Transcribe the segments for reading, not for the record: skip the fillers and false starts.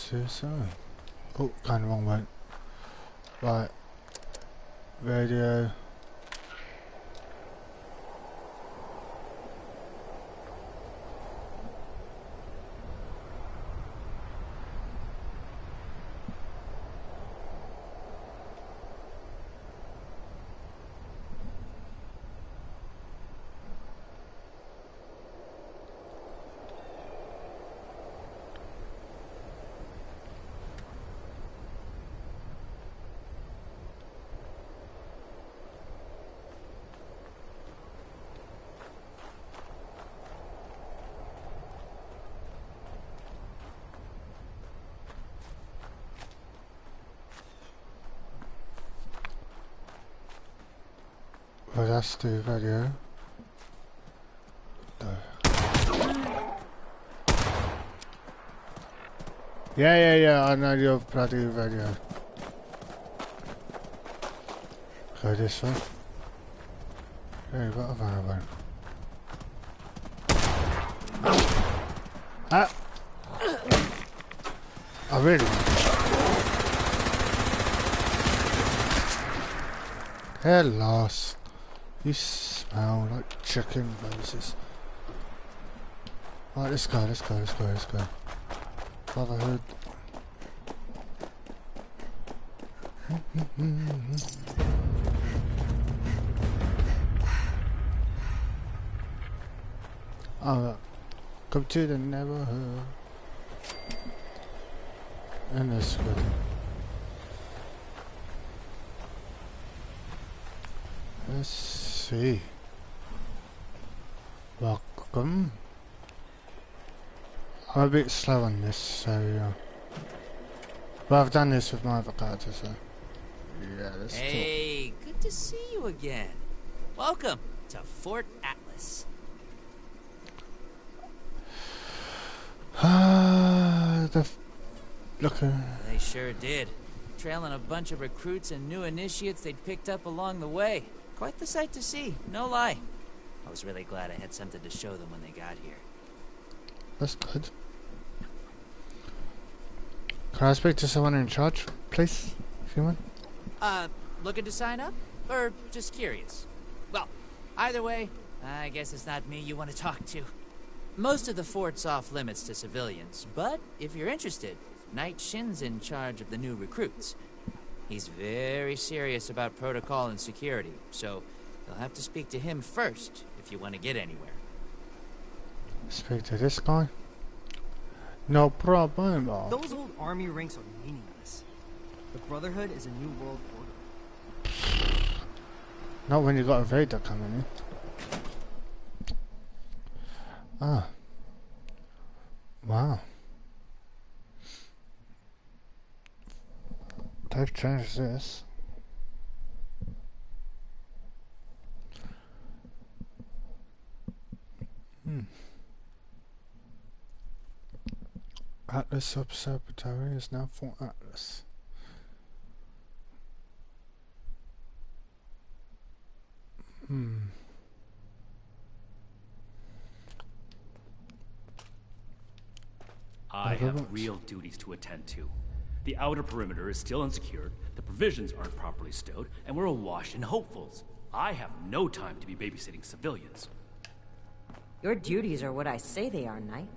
see so. Oh, kind of wrong way. Right. Radio. Well, that's the radio. No. Yeah, I know your bloody radio. Go this way. Yeah, you got a van over. Ah! I really want Get lost. You smell like chicken roses. Right, let's go. Brotherhood. Oh, come to the neighborhood. And that's good. Let's see. Welcome. I'm a bit slow on this, so but I've done this with my other characters, so yeah, let's talk. Hey, good to see you again. Welcome to Fort Atlas. They sure did. Trailing a bunch of recruits and new initiates they'd picked up along the way. Quite the sight to see, no lie. I was really glad I had something to show them when they got here. That's good. Can I speak to someone in charge, please? If you want. Looking to sign up? Or just curious? Well, either way, I guess it's not me you want to talk to. Most of the fort's off limits to civilians, but if you're interested, Knight Shin's in charge of the new recruits. He's very serious about protocol and security, so you'll have to speak to him first if you want to get anywhere. Speak to this guy? No problem. Those old army ranks are meaningless. The Brotherhood is a new world order. Not when you got a Vader coming in. Ah. Wow. They've changed this. Atlas Observatory is now Fort Atlas. I have real duties to attend to. The outer perimeter is still unsecured, the provisions aren't properly stowed, and we're awash in hopefuls. I have no time to be babysitting civilians. Your duties are what I say they are, Knight.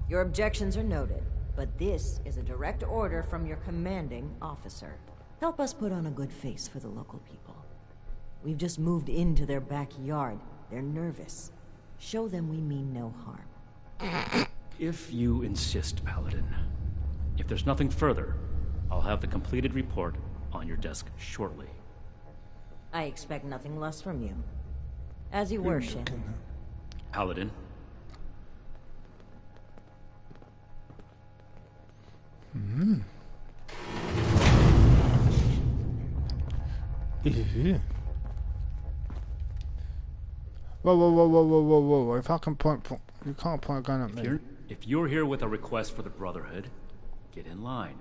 Your objections are noted, but this is a direct order from your commanding officer. Help us put on a good face for the local people. We've just moved into their backyard. They're nervous. Show them we mean no harm. If you insist, Paladin. If there's nothing further, I'll have the completed report on your desk shortly. I expect nothing less from you. As you worship. Paladin. Whoa. If I can point, you can't point a gun at me. If you're here with a request for the Brotherhood, get in line.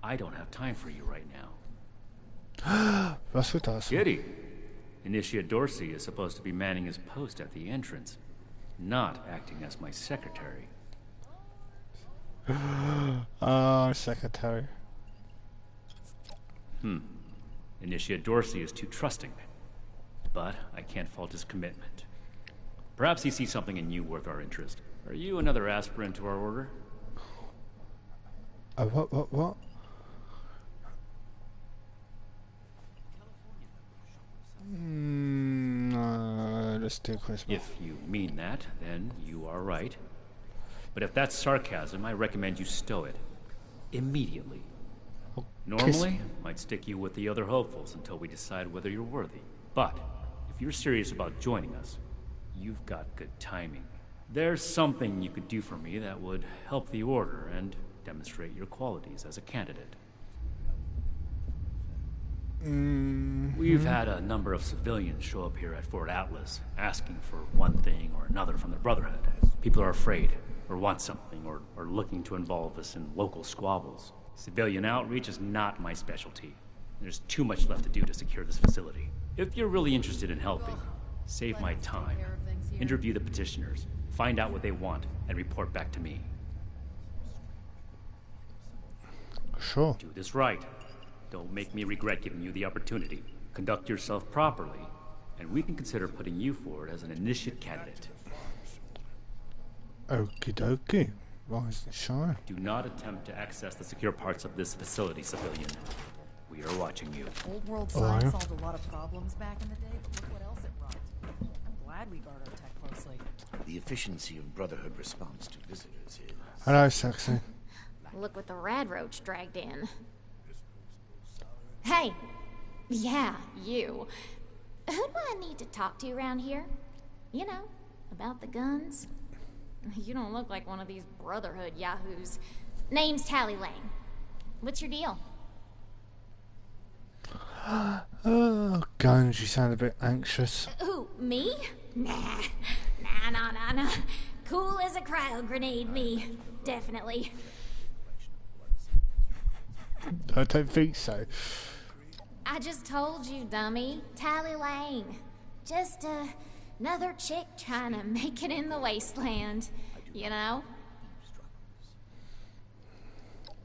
I don't have time for you right now. That's what does. Giddy. Initiate Dorsey is supposed to be manning his post at the entrance, not acting as my secretary. Oh, secretary. Initiate Dorsey is too trusting. But I can't fault his commitment. Perhaps he sees something in you worth our interest. Are you another aspirant to our order? What? No, let's do Christmas. If you mean that, then you are right. But if that's sarcasm, I recommend you stow it. Immediately. Normally, I'd stick you with the other hopefuls until we decide whether you're worthy. But, if you're serious about joining us, you've got good timing. There's something you could do for me that would help the Order and demonstrate your qualities as a candidate. We've had a number of civilians show up here at Fort Atlas, asking for one thing or another from the Brotherhood. People are afraid, or want something, or are looking to involve us in local squabbles. Civilian outreach is not my specialty. There's too much left to do to secure this facility. If you're really interested in helping, save my time. Interview the petitioners, find out what they want, and report back to me. Sure. Do this right. Don't make me regret giving you the opportunity. Conduct yourself properly, and we can consider putting you forward as an initiate candidate. Okie dokie. Rise and shine. Do not attempt to access the secure parts of this facility, civilian. We are watching you. Old world Oh, are science you? solved a lot of problems back in the day, but look what else it brought. I'm glad we guard our tech closely. The efficiency of Brotherhood response to visitors is... Hello, sexy. Look what the rad roach dragged in. Hey! Yeah, you. Who do I need to talk to around here? You know, about the guns? You don't look like one of these Brotherhood yahoos. Name's Tally Lane. What's your deal? Oh, guns, you sound a bit anxious. Who, me? Nah. Nah. Cool as a cryo grenade, me. Definitely. I don't think so. I just told you, dummy. Tally Lane. Just, another chick trying to make it in the wasteland. You know?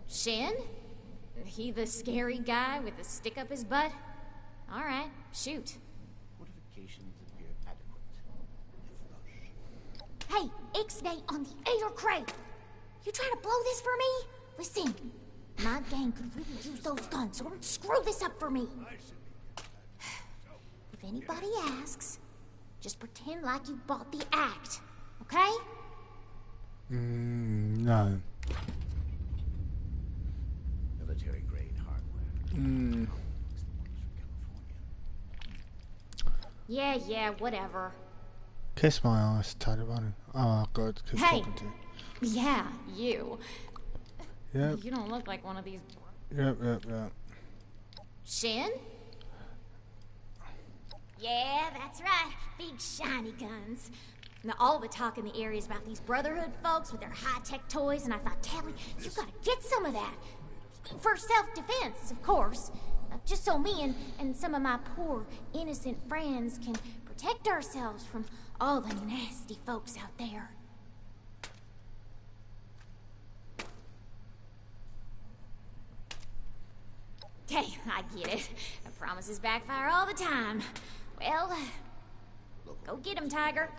Shin? He the scary guy with the stick up his butt? Alright, shoot. Fortifications appear adequate. Hey, Ixnay on the Ader crate! You trying to blow this for me? Listen, my gang could really use those guns, so don't screw this up for me. If anybody asks, just pretend like you bought the act, okay? No. Military-grade hardware. Yeah, whatever. Kiss my ass, Taliban. Oh, God, keep Hey. talking to you. Yeah, you. Yep, You don't look like one of these... yep. Shin? Yeah, that's right. Big shiny guns. Now, all the talk in the area is about these Brotherhood folks with their high-tech toys, and I thought, Tally, you gotta get some of that. For self-defense, of course. Just so me and some of my poor, innocent friends can protect ourselves from all the nasty folks out there. Okay, I get it. Promises backfire all the time. Well, go get him, Tiger.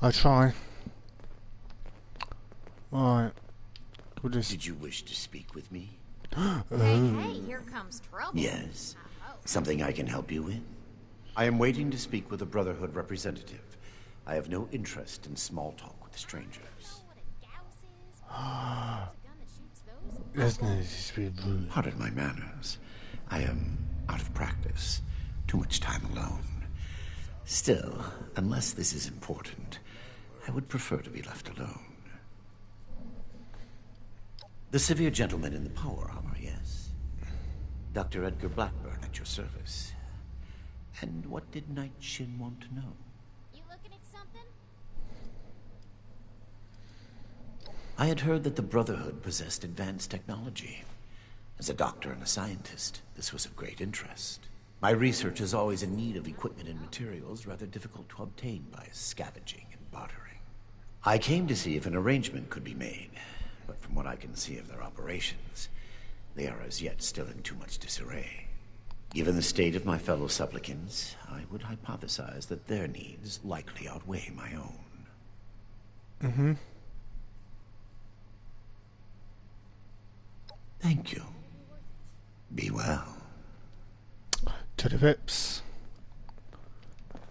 I'll try. Alright. We'll just... Did you wish to speak with me? Hey, here comes trouble. Yes. Something I can help you with? I am waiting to speak with a Brotherhood representative. I have no interest in small talk with strangers. There's no need to be rude. Pardon my manners. I am out of practice. Too much time alone. Still, unless this is important, I would prefer to be left alone. The severe gentleman in the power armor, yes? Dr. Edgar Blackburn at your service. And what did Knight Shin want to know? You looking at something? I had heard that the Brotherhood possessed advanced technology. As a doctor and a scientist, this was of great interest. My research is always in need of equipment and materials rather difficult to obtain by scavenging and bartering. I came to see if an arrangement could be made, but from what I can see of their operations, they are as yet still in too much disarray. Given the state of my fellow supplicants, I would hypothesize that their needs likely outweigh my own. Mm-hmm. Thank you. Be well. To the Vips.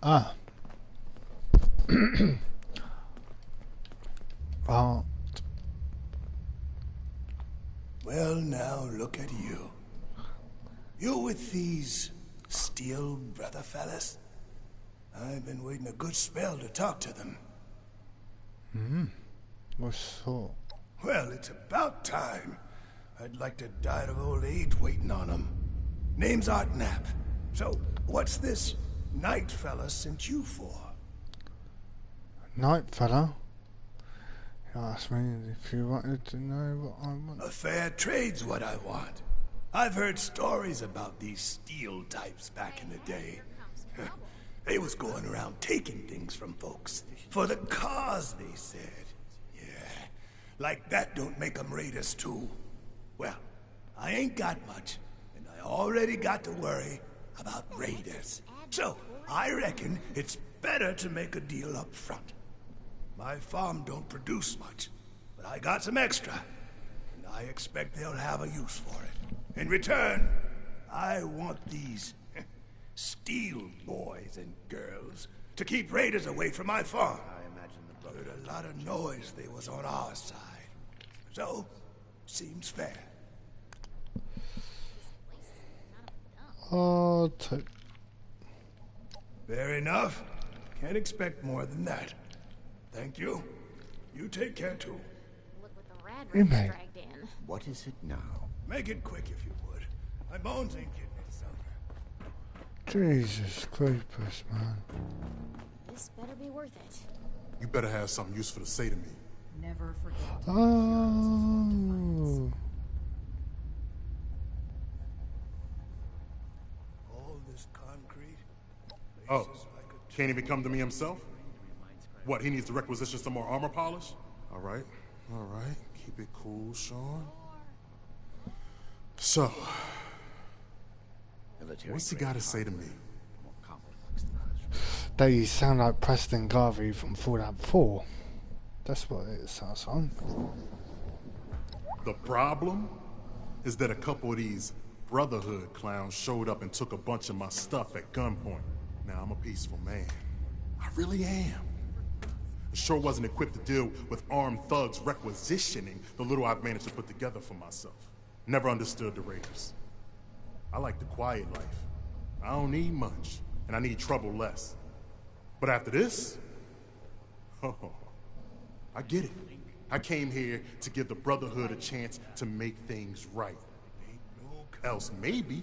Ah. Art. Well, now look at you. You with these steel brother fellas? I've been waiting a good spell to talk to them. What's that? Well, it's about time. I'd like to die of old age waiting on them. Name's Art Knapp. So, what's this night fella sent you for? Night fella? You asked me if you wanted to know what I want. A fair trade's what I want. I've heard stories about these steel types back in the day. They was going around taking things from folks. For the cause, they said. Yeah, like that don't make them raiders too. Well, I ain't got much, and I already got to worry about raiders. So, I reckon it's better to make a deal up front. My farm don't produce much, but I got some extra, and I expect they'll have a use for it. In return, I want these steel boys and girls to keep raiders away from my farm. I imagine the brother heard a lot of noise they was on our side. So, seems fair. Oh, to... Fair enough. Can't expect more than that. Thank you. You take care too. Look what the rad You race may. dragged in. What is it now? Make it quick if you would. My bones ain't getting any sounder. Jesus creepers, man. This better be worth it. You better have something useful to say to me. Never forget. Oh. All this concrete. Oh, places like a can't even come to me himself? What, he needs to requisition some more armor polish? All right. Keep it cool, Sean. So, what's he got to say to me? They sound like Preston Garvey from Fallout 4. That's what it sounds like. The problem is that a couple of these Brotherhood clowns showed up and took a bunch of my stuff at gunpoint. Now, I'm a peaceful man. I really am. I sure wasn't equipped to deal with armed thugs requisitioning the little I've managed to put together for myself. Never understood the Raiders. I like the quiet life. I don't need much, and I need trouble less. But after this, oh, I get it. I came here to give the Brotherhood a chance to make things right. Else maybe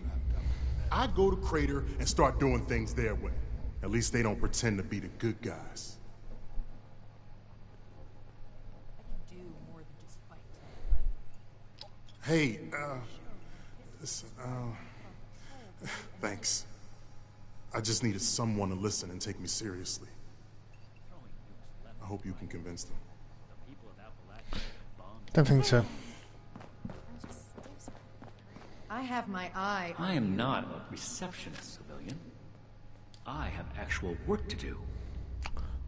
I'd go to Crater and start doing things their way. At least they don't pretend to be the good guys. I can do more than just fight. Hey, thanks. I just needed someone to listen and take me seriously. I hope you can convince them. Don't think so. I have my eye. I am not a receptionist, civilian. I have actual work to do.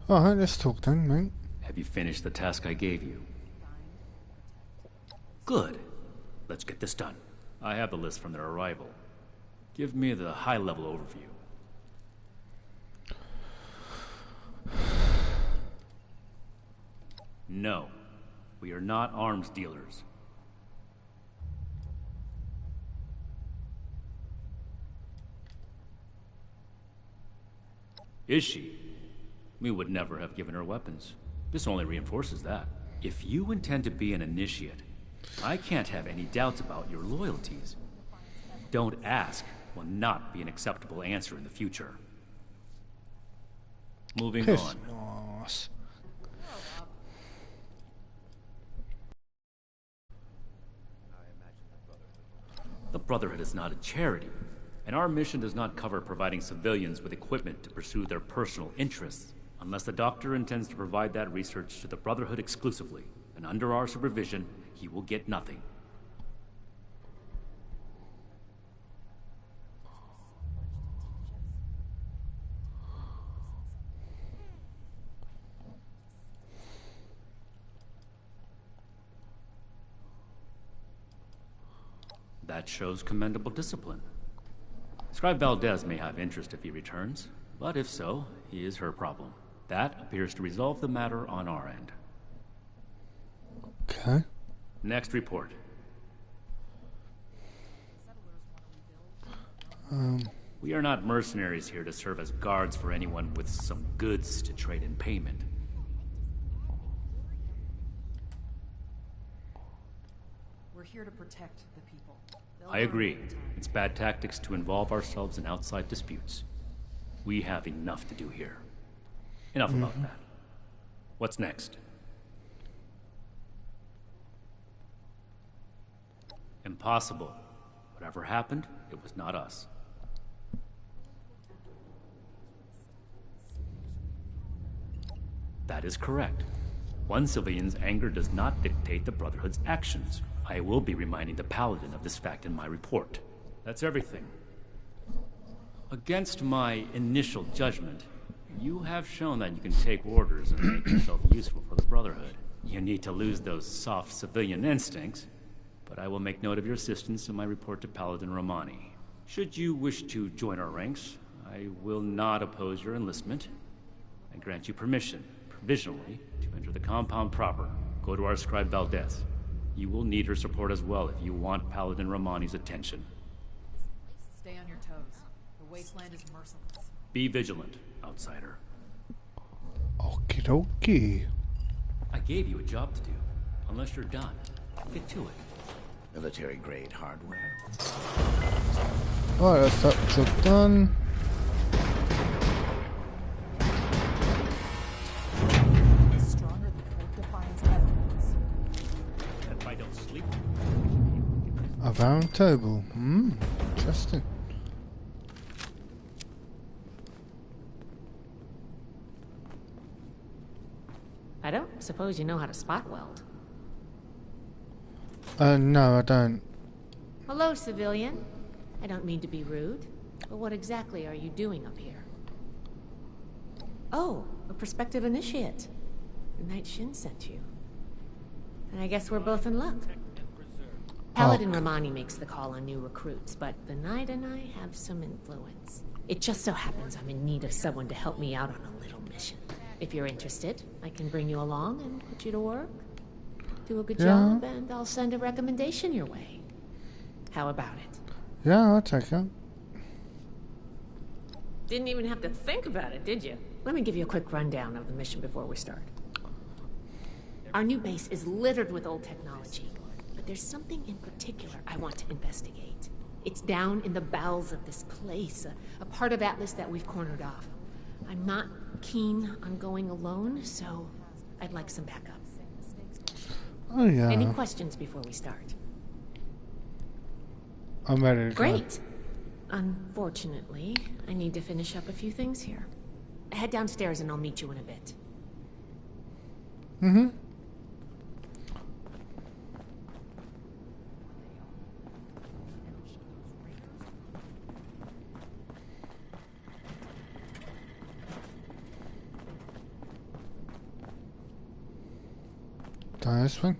Alright, let's talk then, mate. Have you finished the task I gave you? Good. Let's get this done. I have the list from their arrival. Give me the high-level overview. No. We are not arms dealers. Is she? We would never have given her weapons. This only reinforces that. If you intend to be an initiate, I can't have any doubts about your loyalties. Don't ask will not be an acceptable answer in the future. Moving Piss on. moss. The Brotherhood is not a charity, and our mission does not cover providing civilians with equipment to pursue their personal interests. Unless the doctor intends to provide that research to the Brotherhood exclusively, and under our supervision, he will get nothing. That shows commendable discipline. Scribe Valdez may have interest if he returns, but if so, he is her problem. That appears to resolve the matter on our end. Okay. Next report. We are not mercenaries here to serve as guards for anyone with some goods to trade in payment. We're here to protect the people. I agree. It's bad tactics to involve ourselves in outside disputes. We have enough to do here. Enough about that. What's next? Impossible. Whatever happened, it was not us. That is correct. One civilian's anger does not dictate the Brotherhood's actions. I will be reminding the Paladin of this fact in my report. That's everything. Against my initial judgment, you have shown that you can take orders and make yourself useful for the Brotherhood. You need to lose those soft civilian instincts, but I will make note of your assistance in my report to Paladin Romani. Should you wish to join our ranks, I will not oppose your enlistment. I grant you permission, provisionally, to enter the compound proper. Go to our scribe Valdez. You will need her support as well if you want Paladin Romani's attention. Stay on your toes. The wasteland is merciless. Be vigilant, outsider. Okie dokie. I gave you a job to do. Unless you're done, get to it. Military-grade hardware. Alright, that's that job done. It's stronger than Fort Defiance ever was. If I don't sleep. A round table. Interesting. I don't suppose you know how to spot weld. No, I don't. Hello, civilian. I don't mean to be rude, but what exactly are you doing up here? Oh, a prospective initiate. The Knight Shin sent you. And I guess we're both in luck. Paladin Romani makes the call on new recruits, but the Knight and I have some influence. It just so happens I'm in need of someone to help me out on a little mission. If you're interested, I can bring you along and put you to work. Do a good job, and I'll send a recommendation your way. How about it? Yeah, I'll take it. Didn't even have to think about it, did you? Let me give you a quick rundown of the mission before we start. Our new base is littered with old technology, but there's something in particular I want to investigate. It's down in the bowels of this place, a part of Atlas that we've cornered off. I'm not keen on going alone, so I'd like some backup. Oh yeah. Any questions before we start? I'm ready to go. Great. Unfortunately, I need to finish up a few things here. Head downstairs and I'll meet you in a bit. Down this way.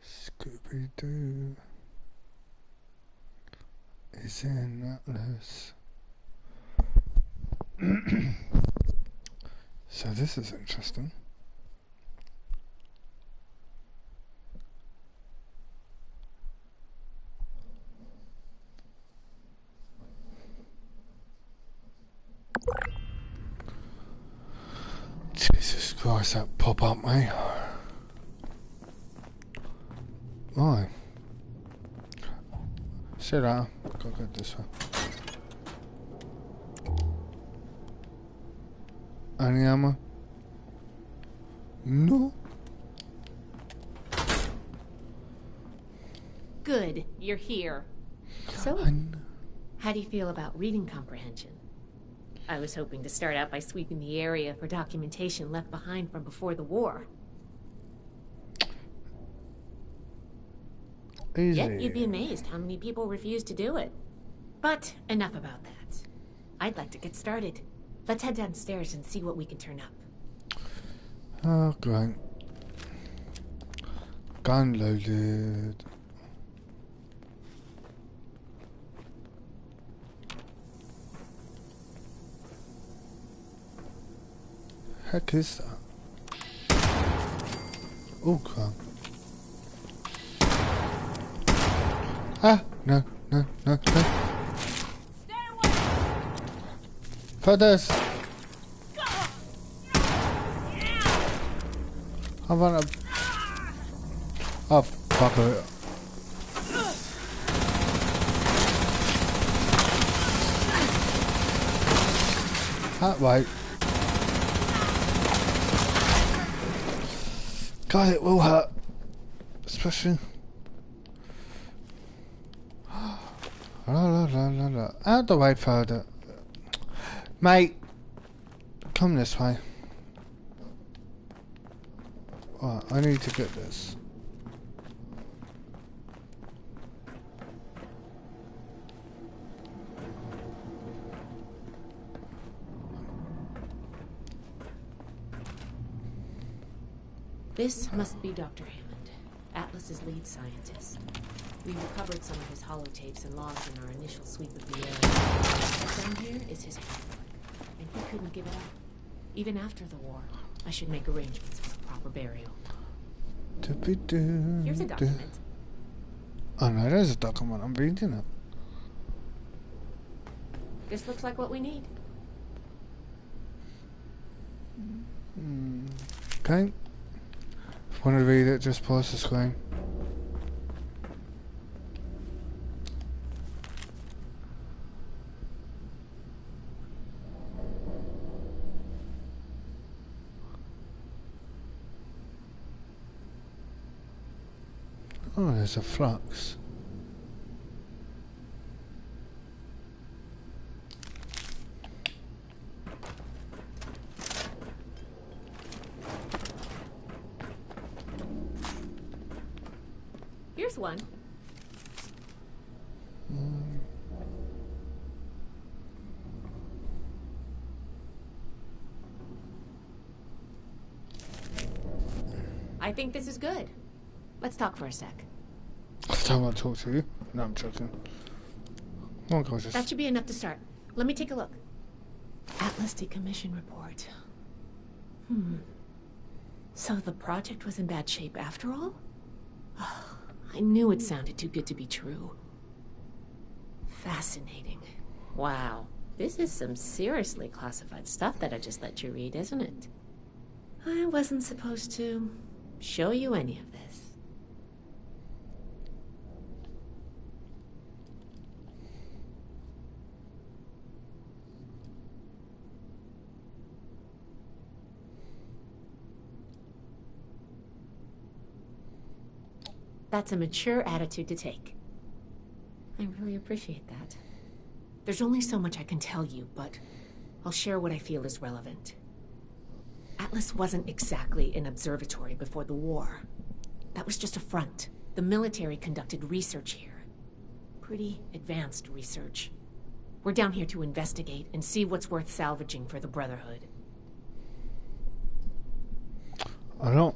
Scooby-Doo is in Atlas. So this is interesting. Jesus Christ, that pop up, mate. Right. See that? Gotta go this way. Any ammo? No. Good, you're here. So, how do you feel about reading comprehension? I was hoping to start out by sweeping the area for documentation left behind from before the war. Easy. Yet you'd be amazed how many people refuse to do it. But enough about that. I'd like to get started. Let's head downstairs and see what we can turn up. Oh, great. Gun loaded. Heck is that? Oh, crap. Ah, no. Stay away! Feathers! I want to... Oh, fuck it. That way. God, it will hurt. Especially... Out the way further. Mate, come this way. Right, I need to get this. This must be Dr. Hammond, Atlas's lead scientist. We recovered some of his holotapes and logs in our initial sweep of the area. Down here is his handbook, and he couldn't give it up. Even after the war, I should make arrangements for a proper burial. Here's a document. Oh no, there's a document. I'm reading it. This looks like what we need. Okay. If you want to read it, just pause the screen. Oh, there's a flux. Here's one. I think this is good. Let's talk for a sec. I don't want to talk to you. No, I'm joking. Oh, God, That should be enough to start. Let me take a look. Atlas decommission report. So the project was in bad shape after all? Oh, I knew it sounded too good to be true. Fascinating. Wow. This is some seriously classified stuff that I just let you read, isn't it? I wasn't supposed to show you any of this. That's a mature attitude to take. I really appreciate that. There's only so much I can tell you, but I'll share what I feel is relevant. Atlas wasn't exactly an observatory before the war. That was just a front. The military conducted research here. Pretty advanced research. We're down here to investigate and see what's worth salvaging for the Brotherhood. I don't.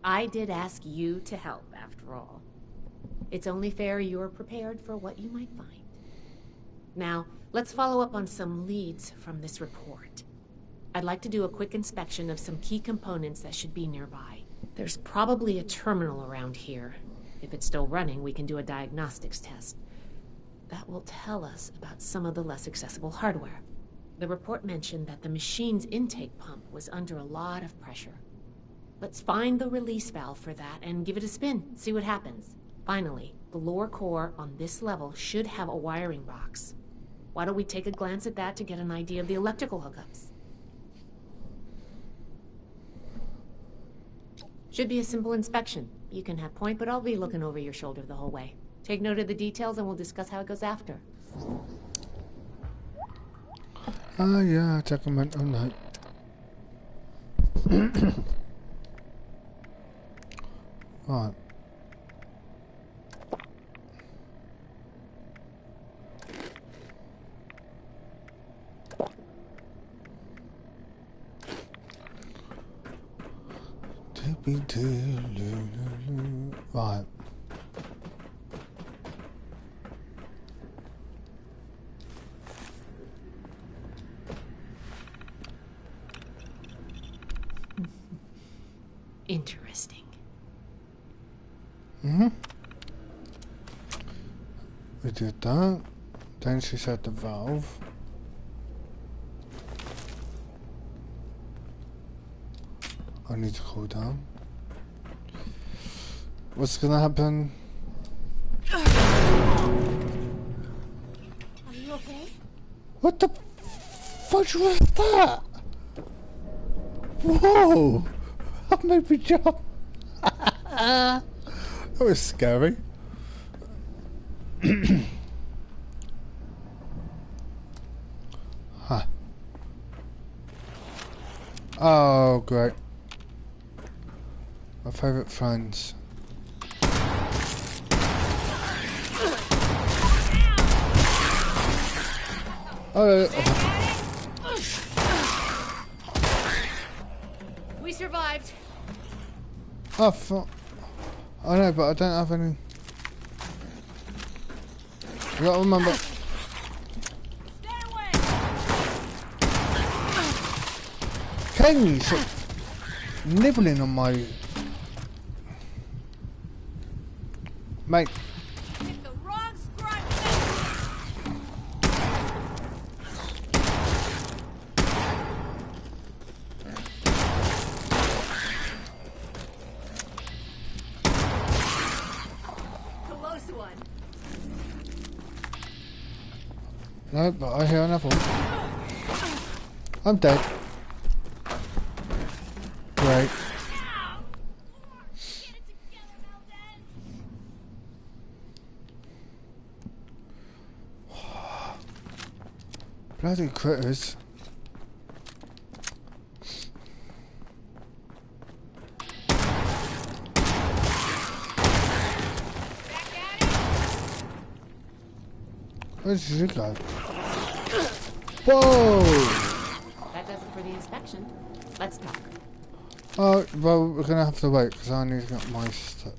I did ask you to help, after all. It's only fair you're prepared for what you might find. Now, let's follow up on some leads from this report. I'd like to do a quick inspection of some key components that should be nearby. There's probably a terminal around here. If it's still running, we can do a diagnostics test. That will tell us about some of the less accessible hardware. The report mentioned that the machine's intake pump was under a lot of pressure. Let's find the release valve for that and give it a spin, see what happens. Finally, the lower core on this level should have a wiring box. Why don't we take a glance at that to get an idea of the electrical hookups? Should be a simple inspection. You can have point, but I'll be looking over your shoulder the whole way. Take note of the details and we'll discuss how it goes after. Ah, yeah, take a mental note. Right. Right. Interesting. We did that. Then she said the valve. I need to cool down. What's gonna happen? Are you okay? What the fudge was that? Whoa! That made me jump. That was scary. Huh. Oh, great. My favourite friends. Oh, We survived. oh, I know, but I don't have any. You gotta remember. Stay away! Can you stop nibbling on my mate? Hit the wrong scribe. Close one. No, but I hear another one. I'm dead. Great. Bloody critters. Where did you go? Whoa! That does it for the inspection. Let's talk. Oh, well, we're gonna have to wait because I need to get my stuff.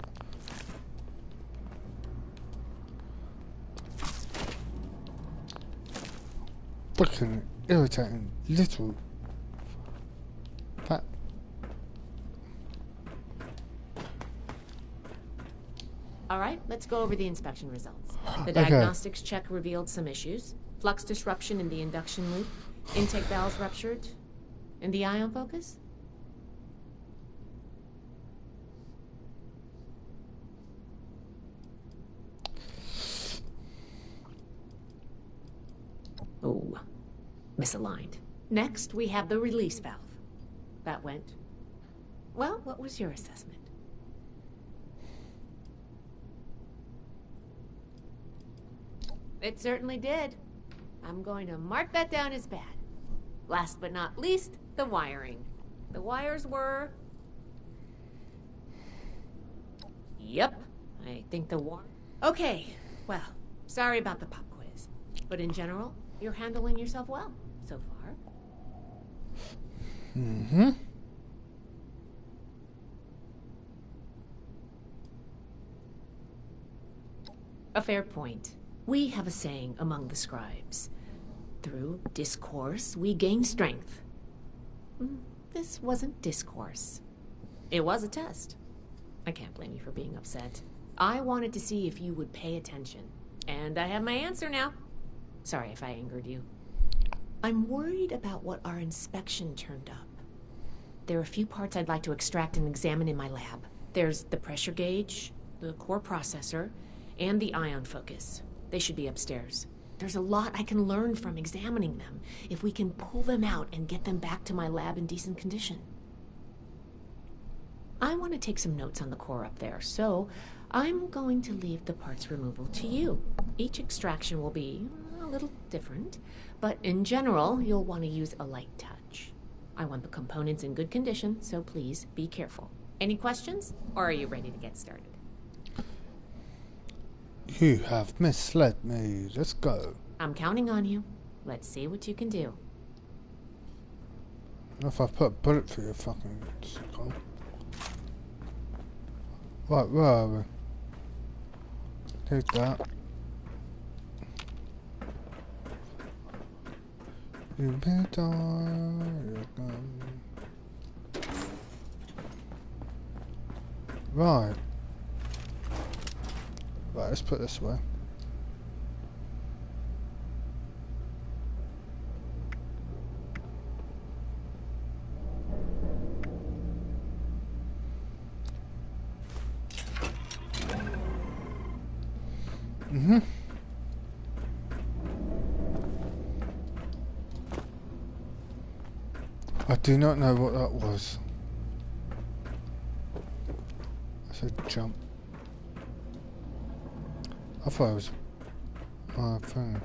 Fucking irritating little fat. All right, let's go over the inspection results. The Okay. diagnostics check revealed some issues. Flux disruption in the induction loop, intake valves ruptured, and the ion focus? Oh, misaligned. Next, we have the release valve. That went. Well, what was your assessment? It certainly did. I'm going to mark that down as bad. Last but not least, the wiring. The wires were... Yep, I think the wire... Okay, well, sorry about the pop quiz. But in general, you're handling yourself well, so far. Mm-hmm. A fair point. We have a saying among the scribes. Through discourse, we gain strength. This wasn't discourse. It was a test. I can't blame you for being upset. I wanted to see if you would pay attention. And I have my answer now. Sorry if I angered you. I'm worried about what our inspection turned up. There are a few parts I'd like to extract and examine in my lab. There's the pressure gauge, the core processor, and the ion focus. They should be upstairs. There's a lot I can learn from examining them if we can pull them out and get them back to my lab in decent condition. I want to take some notes on the core up there, so I'm going to leave the parts removal to you. Each extraction will be a little different, but in general, you'll want to use a light touch. I want the components in good condition, so please be careful. Any questions, or are you ready to get started? You have misled me. Let's go. I'm counting on you. Let's see what you can do. If I put a bullet through your fucking skull. Right, where are we? Take that. You may die. Right. Right, let's put it this way. I do not know what that was. I said jump. I thought it was my thing.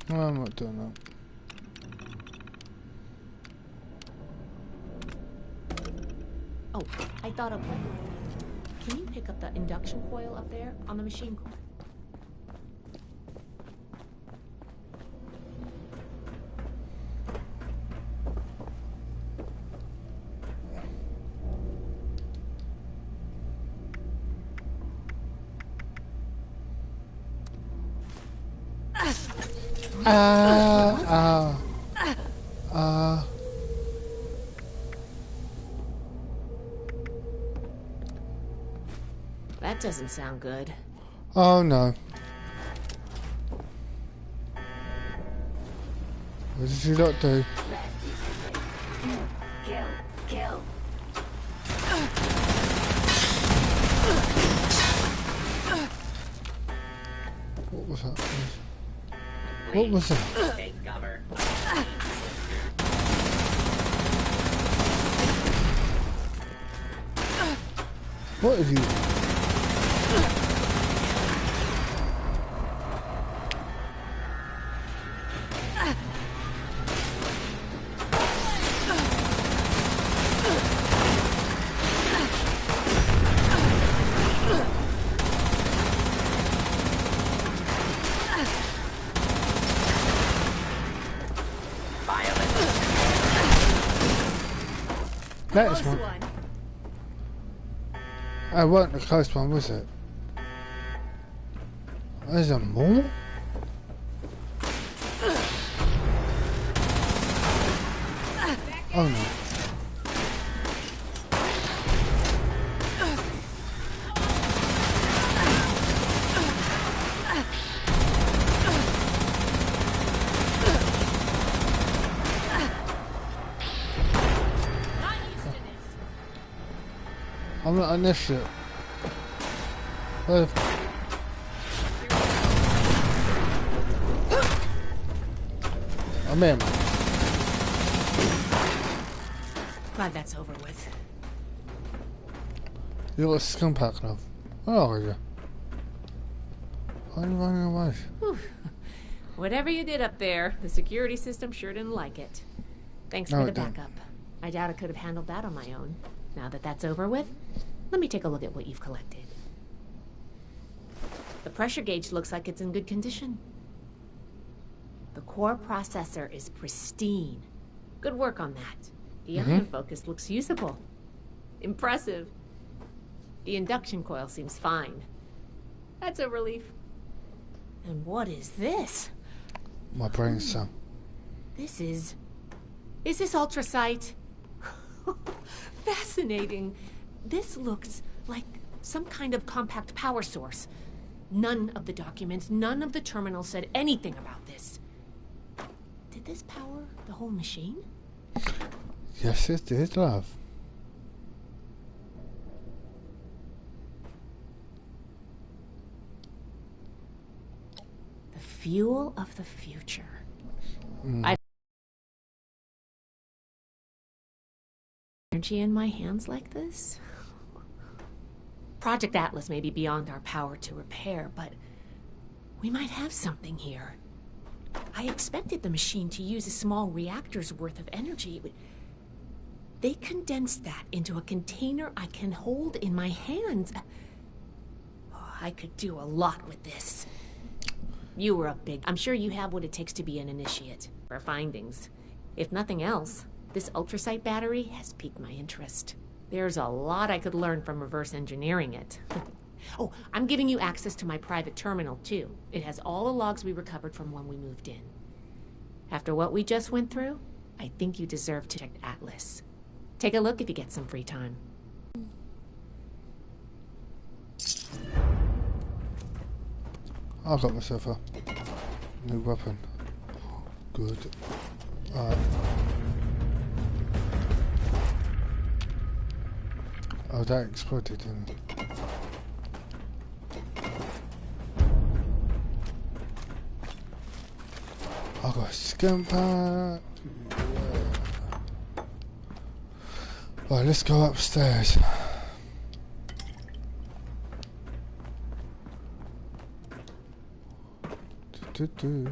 No, I'm not doing that. Oh, I thought of one more thing. Can you pick up the induction coil up there on the machine core? That doesn't sound good. Oh no. What did you not do? Kill. What was that? What was that? Take cover. What have you? That is one. It wasn't a close one, was it? There's a more? Oh no. I'm not on this shit. I'm in. Glad that's over with. You got a scumpack, love. Where are you? Why are you running away? Whew. Whatever you did up there, the security system sure didn't like it. Thanks for the backup. I doubt I could have handled that on my own. Now that that's over with, let me take a look at what you've collected. The pressure gauge looks like it's in good condition. The core processor is pristine. Good work on that. The ion focus looks usable. Impressive. The induction coil seems fine. That's a relief. And what is this? My brain cell. This is... Is this ultrasight? Fascinating. This looks like some kind of compact power source. None of the documents, none of the terminals said anything about this. Did this power the whole machine? Yes, it did, love. The fuel of the future. Energy in my hands like this? Project Atlas may be beyond our power to repair, but we might have something here. I expected the machine to use a small reactor's worth of energy, but they condensed that into a container I can hold in my hands. Oh, I could do a lot with this. You were up big. I'm sure you have what it takes to be an initiate. Our findings. If nothing else, this ultrasight battery has piqued my interest. There's a lot I could learn from reverse engineering it. Oh, I'm giving you access to my private terminal, too. It has all the logs we recovered from when we moved in. After what we just went through, I think you deserve to check Atlas. Take a look if you get some free time. I got myself a new weapon. Good. Oh, that exploded, didn't it? I got a skin pad. Yeah. Right, let's go upstairs. Do.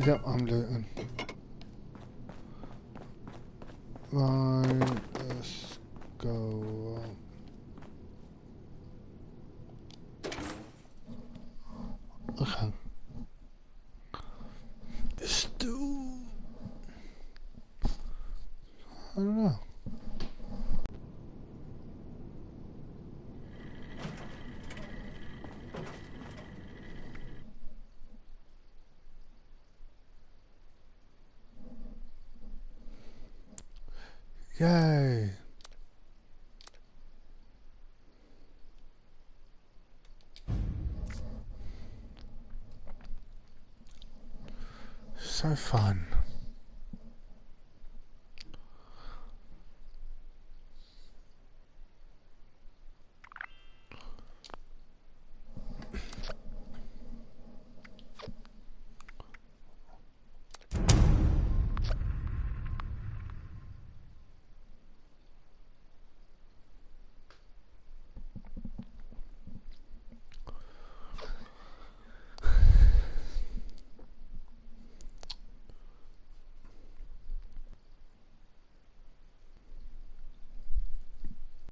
Yep, I'm looting. Right, let's go. Okay. Still, I don't know. Yay! So fun.